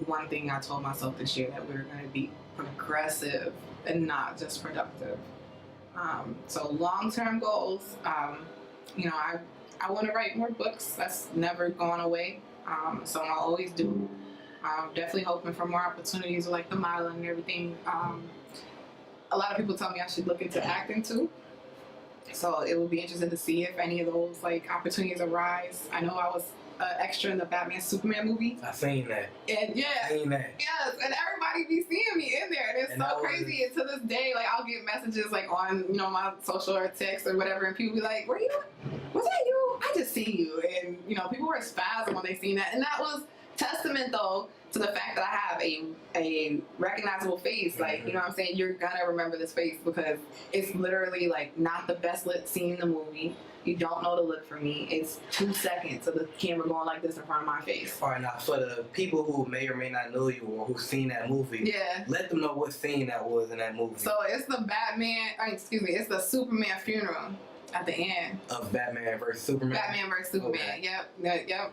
one thing I told myself this year, that we were going to be progressive and not just productive. So long-term goals, I want to write more books. That's never gone away. So I'll always do. I'm definitely hoping for more opportunities with like the modeling and everything. A lot of people tell me I should look into acting too. So it would be interesting to see if any of those like opportunities arise. I know I was extra in the Batman Superman movie. I seen that. And I seen that. Yes, and everybody be seeing me in there, and it's so crazy. And to this day, like I'll get messages like on my social or text or whatever, and people be like, "Were you? Was that you? I just see you." And people were spazzing when they seen that, and that was testament though to the fact that I have a recognizable face. Like, you know what I'm saying? You're gonna remember this face because it's literally like not the best lit scene in the movie. You don't know to look for me. It's 2 seconds of the camera going like this in front of my face. All right, now for the people who may or may not know you or who've seen that movie, let them know what scene that was in that movie. So it's the it's the Superman funeral at the end of Batman vs Superman. Batman vs Superman. Okay. Yep.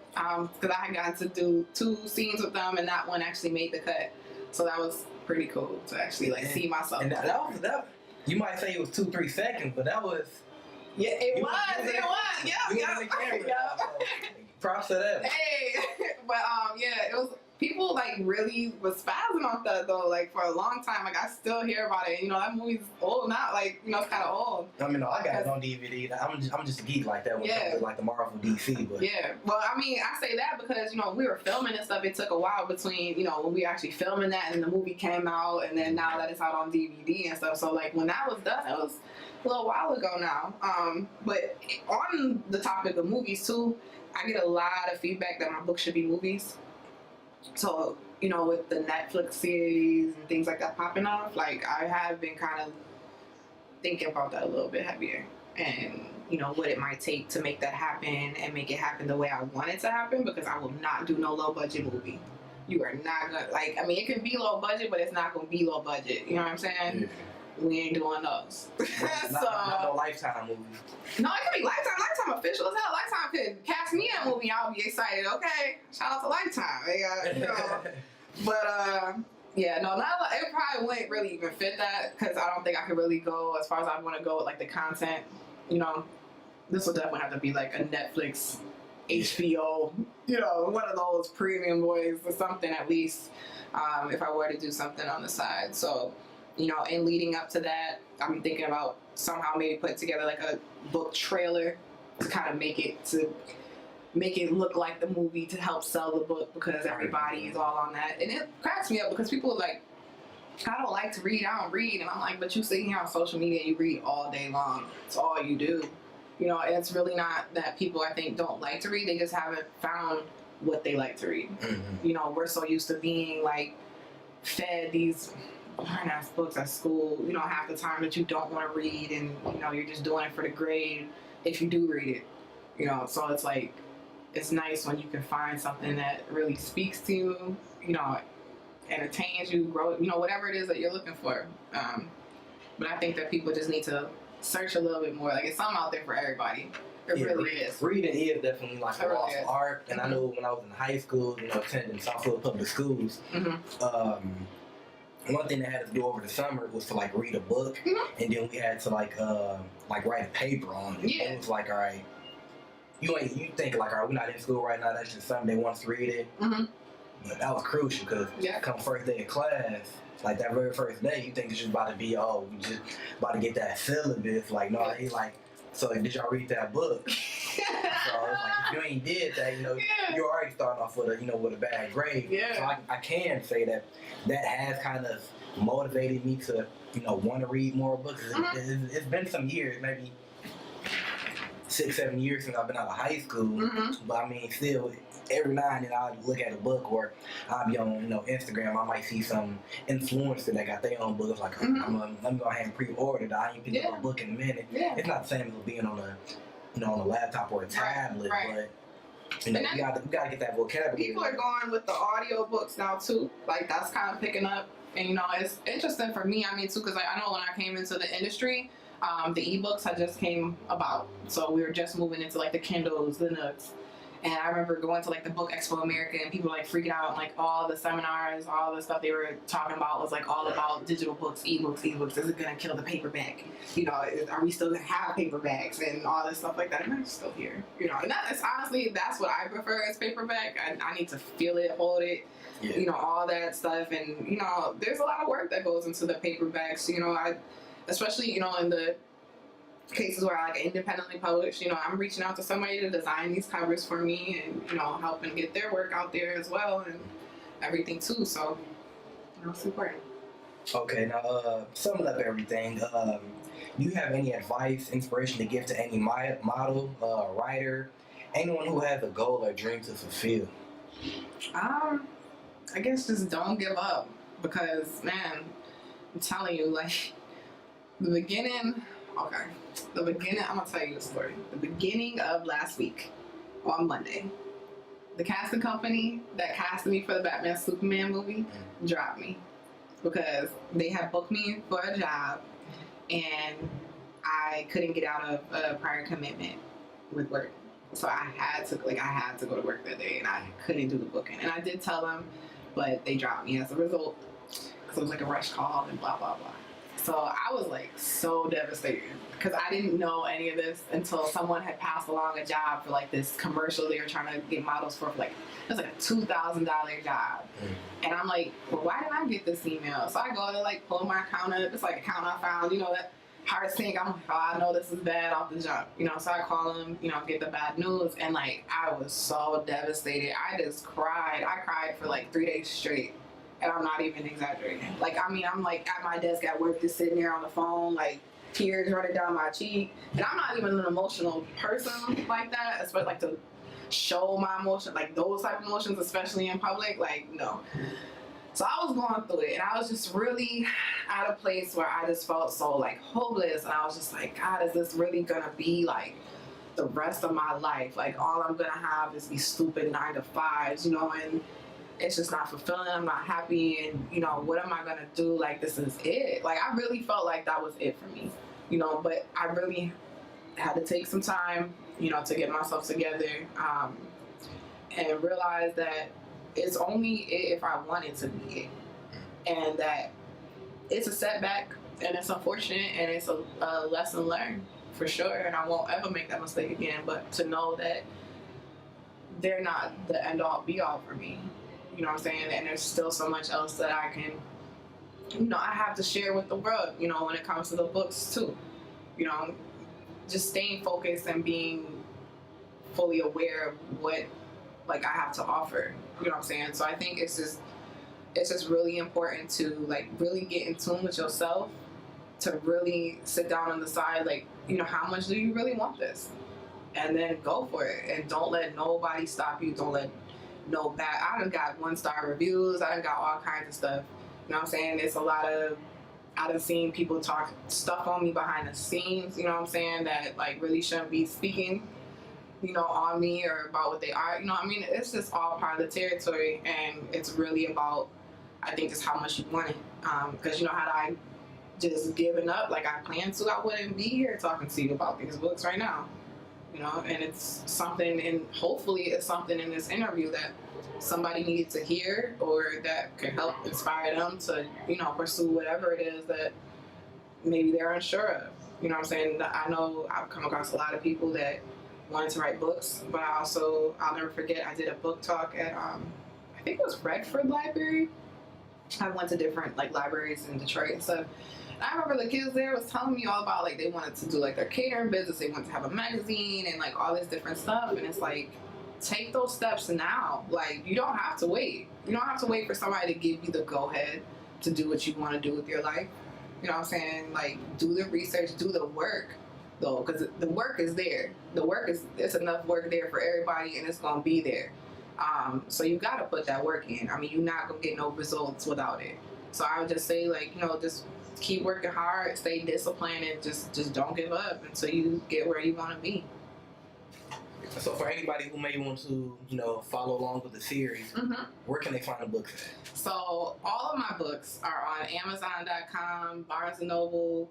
Because I had gotten to do 2 scenes with them, and that one actually made the cut. So that was pretty cool to actually like see myself. And that you might say it was 2-3 seconds, but that was. Yeah, it was. Yeah. Props to that. Hey, but it was. People like really was spazzing off that though, like for a long time. Like I still hear about it. That movie's old now. Like it's kind of old. I mean, I got it on DVD. I'm just a geek like that when it comes to like the Marvel DC. But well, I mean, I say that because we were filming and stuff. It took a while between when we were actually filming that and the movie came out, and then now that it's out on DVD and stuff. So like when that was done, it was a little while ago now. But on the topic of movies too, I get a lot of feedback that my book should be movies. So, with the Netflix series and things like that popping off, like I have been kind of thinking about that a little bit heavier, and what it might take to make that happen and make it happen the way I want it to happen, because I will not do no low budget movie. You are not gonna it can be low budget, but it's not gonna be low budget. You know what I'm saying? Yeah. We ain't doing those. Not no Lifetime movie. No, it could be Lifetime. Lifetime official as hell. Lifetime could cast me in a movie. I'll be excited. Okay, shout out to Lifetime. But it probably wouldn't really even fit that, because I don't think I could really go as far as I want to go with like the content. This will definitely have to be like a Netflix, HBO, one of those premium boys or something at least. If I were to do something on the side, so. And leading up to that, I'm thinking about somehow maybe putting together like a book trailer to kind of make it to make it look like the movie to help sell the book because everybody is all on that. And it cracks me up because people are like, I don't like to read, I don't read. And I'm like, but you sitting here on social media and you read all day long. It's all you do. You know, it's really not that people, I think, don't like to read. They just haven't found what they like to read. You know, we're so used to being like fed these boring-ass books at school, you know, half the time that you don't want to read, and, you know, you're just doing it for the grade if you do read it. You know, so it's like, it's nice when you can find something that really speaks to you, you know, entertains you, grow, you know, whatever it is that you're looking for. But I think that people just need to search a little bit more. Like, it's something out there for everybody. It really is. Reading is definitely like a lost art. And I know when I was in high school, you know, attending Southfield public schools, one thing that had to do over the summer was to like read a book, and then we had to like write a paper on it. It was like, all right, you think like, all right, we're not in school right now. That's just something they want us to read it. But that was crucial because come first day of class, like that very first day, you think it's just about to be, oh, we just about to get that syllabus. Like, no, he's like, so did y'all read that book? So it's like, if you ain't did that, you know, you're already starting off with a, you know, with a bad grade. So I can say that has kind of motivated me to, you know, want to read more books. It's been some years, maybe 6-7 years since I've been out of high school. But I mean, still, every now and then I'll look at a book, or I'll be on, you know, Instagram. I might see some influencer that got their own book. It's like, let me go ahead and pre-order it. I ain't pick up a book in a minute. It's not the same as being on a, you know, on a laptop or a tablet, but you know, we gotta get that vocabulary. People are going with the audio books now too. Like, that's kind of picking up, and you know, it's interesting for me. I mean, too, because like, I know when I came into the industry, the ebooks had just came about, so we were just moving into like the Kindles, the Nooks. And I remember going to like the Book Expo America, and people like freaking out, and like all the seminars, all the stuff they were talking about was like all about digital books, ebooks. Is it gonna kill the paperback? You know, are we still gonna have paperbacks and all this stuff like that? And I'm still here, you know. And that's honestly, that's what I prefer as paperback. I need to feel it, hold it, you know, all that stuff. And you know, there's a lot of work that goes into the paperbacks. You know, especially, you know, in the cases where I like independently publish, you know, I'm reaching out to somebody to design these covers for me, and you know, helping get their work out there as well, and everything too. So, you know, it's important. Okay, now summing up everything, do you have any advice, inspiration to give to any model, writer, anyone who has a goal or dream to fulfill? I guess just don't give up, because man, I'm telling you, like the beginning, I'm gonna tell you a story. The beginning of last week, on Monday, the casting company that casted me for the Batman Superman movie dropped me because they had booked me for a job and I couldn't get out of a prior commitment with work. So I had to go to work that day, and I couldn't do the booking. And I did tell them, but they dropped me as a result, because it was like a rush call and blah, blah, blah. So I was like so devastated, because I didn't know any of this until someone had passed along a job for like this commercial they were trying to get models for like, it was like a $2,000 job. And I'm like, well, why didn't I get this email? So I go to like pull my account up. It's like account I found, you know, that hard sync. I'm like, oh, I know this is bad off the jump, you know. So I call them, you know, get the bad news, and like I was so devastated. I just cried. I cried for like 3 days straight. And I'm not even exaggerating. Like, I mean, I'm like at my desk at work, just sitting there on the phone, like tears running down my cheek. And I'm not even an emotional person like that, especially like to show my emotion, like those type of emotions, especially in public. Like, no. So I was going through it, and I was just really at a place where I just felt so like hopeless. And I was just like, God, is this really gonna be like the rest of my life? Like, all I'm gonna have is these stupid 9-to-5s, you know, and it's just not fulfilling. I'm not happy, and you know, what am I gonna do? Like, this is it. Like, I really felt like that was it for me, you know. But I really had to take some time, you know, to get myself together, and realize that it's only it if I want it to be it, and that it's a setback, and it's unfortunate, and it's a lesson learned for sure. And I won't ever make that mistake again. But to know that they're not the end all be all for me. You know what I'm saying? And there's still so much else that I can, you know, I have to share with the world, you know, when it comes to the books too. You know, just staying focused and being fully aware of what like I have to offer. You know what I'm saying? So I think it's just really important to like really get in tune with yourself, to really sit down on the side, like, you know, how much do you really want this? And then go for it. And don't let nobody stop you. Don't let no bad. I done got 1-star reviews. I done got all kinds of stuff. You know what I'm saying? It's a lot of, I done seen people talk stuff on me behind the scenes, you know what I'm saying, that like really shouldn't be speaking, you know, on me or about what they are. You know what I mean? It's just all part of the territory, and it's really about, I think, just how much you want it. Because, you know, had I just given up like I planned to, I wouldn't be here talking to you about these books right now. You know, and it's something, and hopefully it's something in this interview that somebody needed to hear, or that could help inspire them to, you know, pursue whatever it is that maybe they're unsure of. You know what I'm saying? I know I've come across a lot of people that wanted to write books, but I'll never forget, I did a book talk at, I think it was Redford Library. I went to different like libraries in Detroit and stuff. And I remember the kids there was telling me all about like they wanted to do like their catering business, they wanted to have a magazine and like all this different stuff. And it's like, take those steps now. Like, you don't have to wait. You don't have to wait for somebody to give you the go ahead to do what you want to do with your life. You know what I'm saying? Like, do the research, do the work though, because the work is there. It's enough work there for everybody, and it's gonna be there. So you gotta put that work in. I mean, you're not gonna get no results without it. So I would just say, like, you know, just keep working hard, stay disciplined, and just don't give up until you get where you want to be. So for anybody who may want to, you know, follow along with the series, where can they find the books at? So all of my books are on Amazon.com, Barnes & Noble.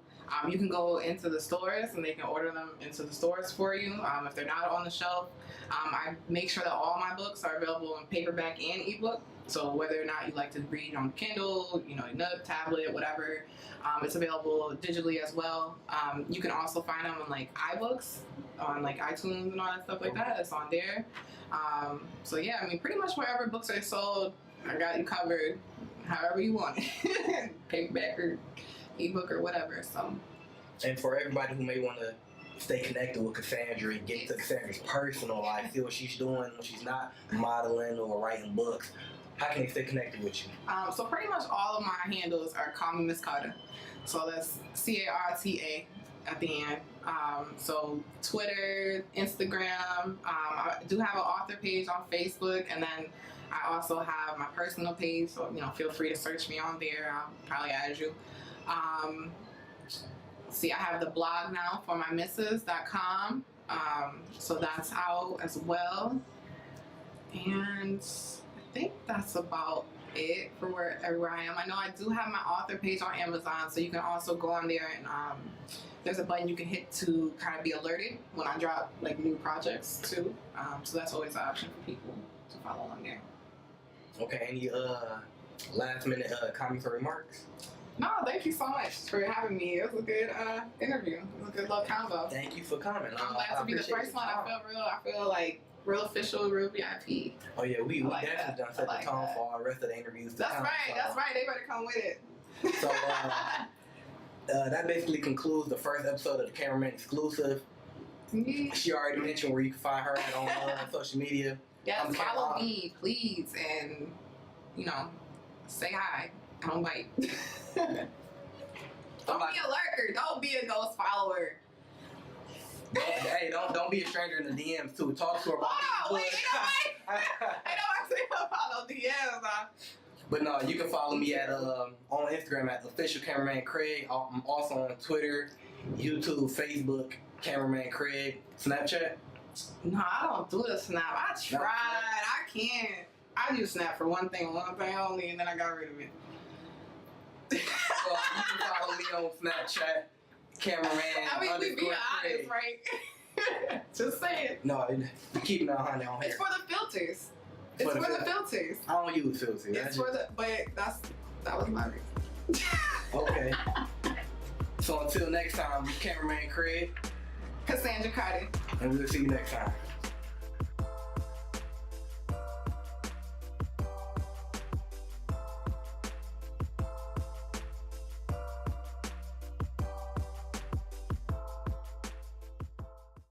You can go into the stores and they can order them into the stores for you if they're not on the shelf. I make sure that all my books are available in paperback and ebook. So whether or not you like to read on Kindle, you know, Nook, tablet, whatever, it's available digitally as well. You can also find them on like iBooks, on like iTunes and all that stuff like that. It's on there. So yeah, I mean, pretty much wherever books are sold, I got you covered, however you want it, paperback or ebook or whatever. So. And for everybody who may want to stay connected with Cassandra and get into Cassandra's personal life, see what she's doing when she's not modeling or writing books, how can they stay connected with you? So pretty much all of my handles are Call Me Miss Carter. So that's Carta at the end. So Twitter, Instagram. I do have an author page on Facebook, and then I also have my personal page. So, you know, feel free to search me on there. I'll probably add you. See, I have the blog now for mymisses.com. So that's out as well. And I think that's about it for wherever I am. I know I do have my author page on Amazon, so you can also go on there and there's a button you can hit to kind of be alerted when I drop like new projects too. So that's always an option for people to follow on there. Okay, any last minute comments or remarks? No, thank you so much for having me. It was a good interview. It was a good little combo. Thank you for coming. I'm glad to be the first one. I feel like real official, real VIP. Oh yeah, we like definitely done set the tone for our rest of the interviews. That's right. They better come with it. So that basically concludes the first episode of the Cameraman Exclusive. She already mentioned where you can find her at on social media. Yes, follow me, please, and you know, say hi. I don't bite. Don't be a lurker. Don't be a ghost follower. Hey, don't be a stranger in the DMs too. Talk to her about these books. I know I say follow DMs. But no, you can follow me at on Instagram at official Cameraman Craig. I'm also on Twitter, YouTube, Facebook, Cameraman Craig, Snapchat. No, I don't do the Snap. I tried. I can't. I use Snap for one thing only, and then I got rid of it. So you can follow me on Snapchat, Cameraman. I mean, we be honest, right? Just saying. No, keep it on here. It's for the filters. It's for the filters. I don't use filters. It's for the, but that was my reason. Okay. So until next time, Cameraman Craig, Cassandra Carter, and we'll see you next time.